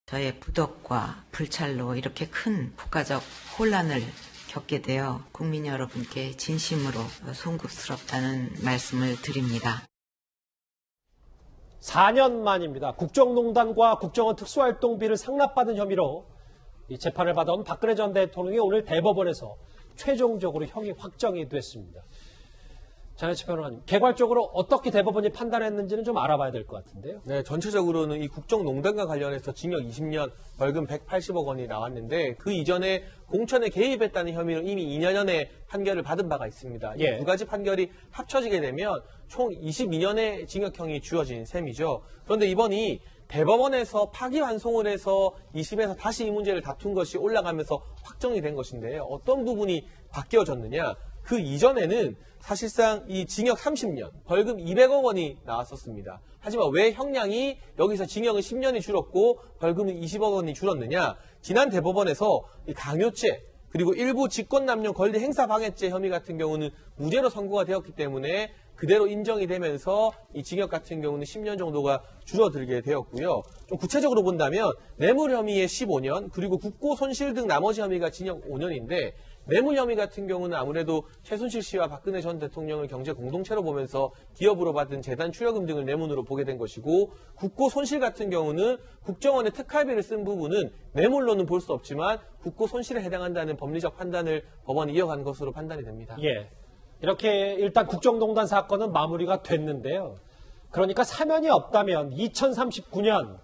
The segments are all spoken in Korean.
저의 부덕과 불찰로 이렇게 큰 국가적 혼란을 겪게 되어 국민 여러분께 진심으로 송구스럽다는 말씀을 드립니다. 4년 만입니다. 국정농단과 국정원 특수활동비를 상납받은 혐의로 이 재판을 받아온 박근혜 전 대통령이 오늘 대법원에서 최종적으로 형이 확정이 됐습니다. 장혜철 변호사님, 개괄적으로 어떻게 대법원이 판단했는지는 좀 알아봐야 될 것 같은데요. 네, 전체적으로는 이 국정농단과 관련해서 징역 20년, 벌금 180억 원이 나왔는데 그 이전에 공천에 개입했다는 혐의로 이미 2년 전에 판결을 받은 바가 있습니다. 이 두 가지 판결이 합쳐지게 되면 총 22년의 징역형이 주어진 셈이죠. 그런데 이번이 대법원에서 파기환송을 해서 2심에서 다시 이 문제를 다툰 것이 올라가면서 확정이 된 것인데요. 어떤 부분이 바뀌어졌느냐? 그 이전에는 사실상 이 징역 30년, 벌금 200억 원이 나왔었습니다. 하지만 왜 형량이 여기서 징역은 10년이 줄었고 벌금은 20억 원이 줄었느냐? 지난 대법원에서 이 강요죄 그리고 일부 직권남용 권리 행사 방해죄 혐의 같은 경우는 무죄로 선고가 되었기 때문에 그대로 인정이 되면서 이 징역 같은 경우는 10년 정도가 줄어들게 되었고요. 좀 구체적으로 본다면 뇌물 혐의의 15년 그리고 국고 손실 등 나머지 혐의가 징역 5년인데 뇌물 혐의 같은 경우는 아무래도 최순실 씨와 박근혜 전 대통령을 경제 공동체로 보면서 기업으로 받은 재단 출연금 등을 뇌물로 보게 된 것이고 국고 손실 같은 경우는 국정원의 특활비를 쓴 부분은 뇌물로는 볼 수 없지만 국고 손실에 해당한다는 법리적 판단을 법원이 이어간 것으로 판단이 됩니다. 예. 이렇게 일단 국정농단 사건은 마무리가 됐는데요. 그러니까 사면이 없다면 2039년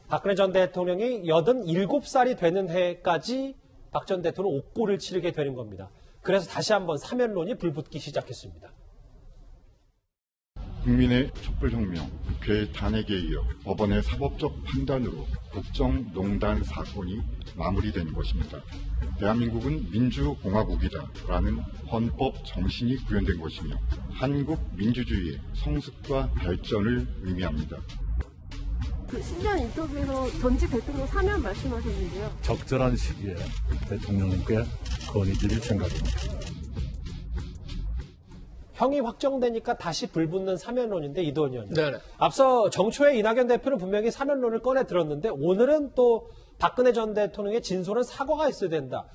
박근혜 전 대통령이 87살이 되는 해까지 박 전 대통령 옥고를 치르게 되는 겁니다. 그래서 다시 한번 사면론이 불붙기 시작했습니다. 국민의 촛불혁명, 국회의 탄핵에 이어 법원의 사법적 판단으로 국정농단 사건이 마무리된 것입니다. 대한민국은 민주공화국이다라는 헌법 정신이 구현된 것이며 한국 민주주의의 성숙과 발전을 의미합니다. 그 신년 인터뷰에서 전직 대통령 사면 말씀하셨는데요. 적절한 시기에 대통령님께 건의드릴 생각입니다. 형이 확정되니까 다시 불붙는 사면론인데 이도원 의원님. 네네. 앞서 정초에 이낙연 대표는 분명히 사면론을 꺼내 들었는데 오늘은 또 박근혜 전 대통령의 진솔한 사과가 있어야 된다.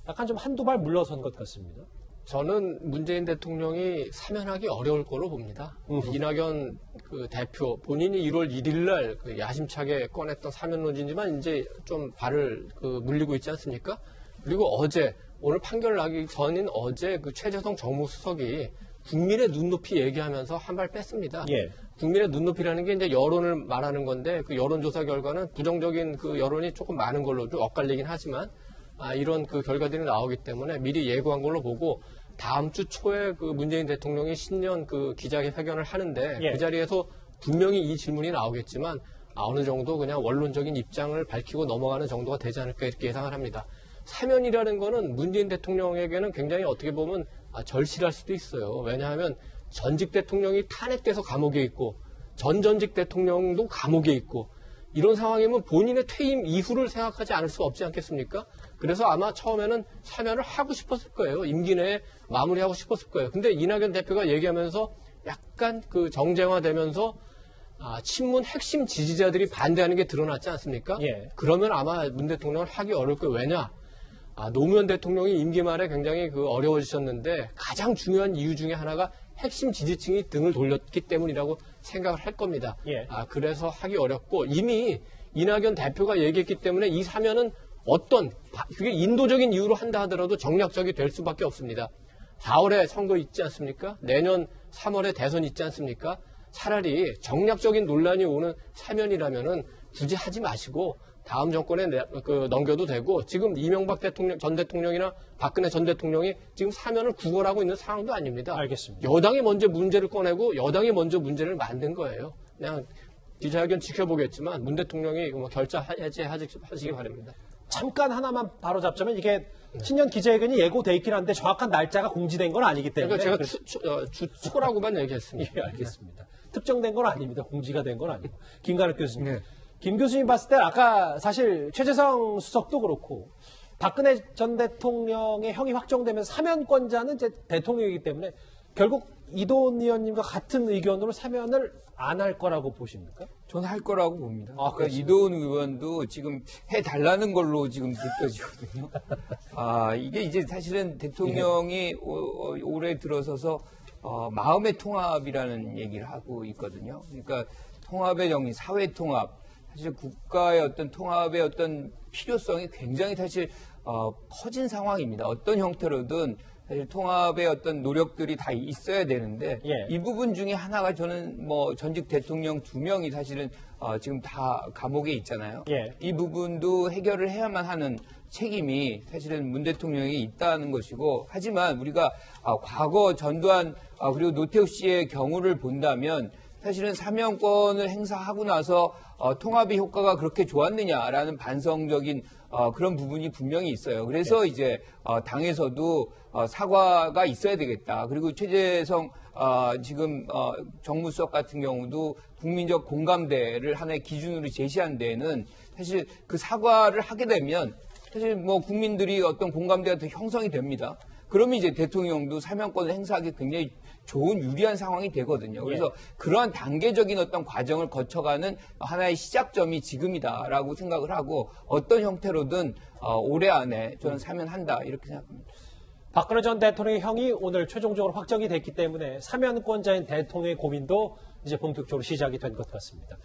약간 좀 한두 발 물러선 것 같습니다. 저는 문재인 대통령이 사면하기 어려울 거로 봅니다. 이낙연 그 대표 본인이 1월 1일 날 그 야심차게 꺼냈던 사면론이지만 이제 좀 발을 물리고 있지 않습니까? 그리고 어제 오늘 판결 나기 전인 어제 그 최재성 정무수석이 국민의 눈높이 얘기하면서 한 발 뺐습니다. 예. 국민의 눈높이라는 게 이제 여론을 말하는 건데 그 여론조사 결과는 부정적인 그 여론이 조금 많은 걸로 좀 엇갈리긴 하지만 이런 그 결과들이 나오기 때문에 미리 예고한 걸로 보고 다음 주 초에 그 문재인 대통령이 신년 그 기자회견을 하는데 예. 그 자리에서 분명히 이 질문이 나오겠지만 어느 정도 그냥 원론적인 입장을 밝히고 넘어가는 정도가 되지 않을까 이렇게 예상을 합니다. 사면이라는 거는 문재인 대통령에게는 굉장히 어떻게 보면 절실할 수도 있어요. 왜냐하면 전직 대통령이 탄핵돼서 감옥에 있고 전직 대통령도 감옥에 있고 이런 상황이면 본인의 퇴임 이후를 생각하지 않을 수 없지 않겠습니까? 그래서 아마 처음에는 사면을 하고 싶었을 거예요. 임기 내에 마무리하고 싶었을 거예요. 근데 이낙연 대표가 얘기하면서 약간 그 정쟁화되면서 친문 핵심 지지자들이 반대하는 게 드러났지 않습니까? 예. 그러면 아마 문 대통령을 하기 어려울 거예요. 왜냐? 노무현 대통령이 임기 말에 굉장히 어려워지셨는데 가장 중요한 이유 중에 하나가 핵심 지지층이 등을 돌렸기 때문이라고 생각을 할 겁니다. 예. 그래서 하기 어렵고 이미 이낙연 대표가 얘기했기 때문에 이 사면은 그게 인도적인 이유로 한다 하더라도 정략적이 될 수밖에 없습니다. 4월에 선거 있지 않습니까? 내년 3월에 대선 있지 않습니까? 차라리 정략적인 논란이 오는 사면이라면은 굳이 하지 마시고 다음 정권에 넘겨도 되고 지금 이명박 전 대통령이나 박근혜 전 대통령이 지금 사면을 구걸하고 있는 상황도 아닙니다. 알겠습니다. 여당이 먼저 문제를 꺼내고 여당이 먼저 문제를 만든 거예요. 그냥 기자회견 지켜보겠지만 문 대통령이 결자하시기 바랍니다. 잠깐 하나만 바로 잡자면 이게 신년 기자회견이 예고돼 있긴 한데 정확한 날짜가 공지된 건 아니기 때문에 제가 초라고만 얘기했습니다. 예, 알겠습니다. 특정된 건 아닙니다. 공지가 된 건 아니고. 김가륵 교수님. 네. 김 교수님 봤을 때 아까 사실 최재성 수석도 그렇고 박근혜 전 대통령의 형이 확정되면서 사면권자는 이제 대통령이기 때문에 결국 이도원 의원님과 같은 의견으로 사면을 안 할 거라고 보십니까? 저는 할 거라고 봅니다. 아, 그러니까 그렇습니까? 이도훈 의원도 지금 해달라는 걸로 지금 느껴지거든요. 이게 이제 사실은 대통령이 올해 들어서서 마음의 통합이라는 얘기를 하고 있거든요. 그러니까 통합의 정리, 사회 통합, 사실 국가의 어떤 통합의 어떤 필요성이 굉장히 사실 커진 상황입니다. 어떤 형태로든 사실 통합의 어떤 노력들이 다 있어야 되는데 예. 이 부분 중에 하나가 저는 뭐 전직 대통령 2명이 사실은 지금 다 감옥에 있잖아요. 예. 이 부분도 해결을 해야만 하는 책임이 사실은 문 대통령이 있다는 것이고, 하지만 우리가 과거 전두환 그리고 노태우 씨의 경우를 본다면 사실은 사면권을 행사하고 나서 통합의 효과가 그렇게 좋았느냐라는 반성적인 그런 부분이 분명히 있어요. 그래서 이제 당에서도 사과가 있어야 되겠다. 그리고 최재성 지금 정무수석 같은 경우도 국민적 공감대를 하나의 기준으로 제시한 데에는 사실 그 사과를 하게 되면 사실 뭐 국민들이 어떤 공감대가 더 형성이 됩니다. 그러면 이제 대통령도 사면권을 행사하기 굉장히 좋은 유리한 상황이 되거든요. 그래서 그러한 단계적인 어떤 과정을 거쳐가는 하나의 시작점이 지금이다라고 생각을 하고, 어떤 형태로든 올해 안에 저는 사면한다 이렇게 생각합니다. 박근혜 전 대통령의 형이 오늘 최종적으로 확정이 됐기 때문에 사면권자인 대통령의 고민도 이제 본격적으로 시작이 된 것 같습니다.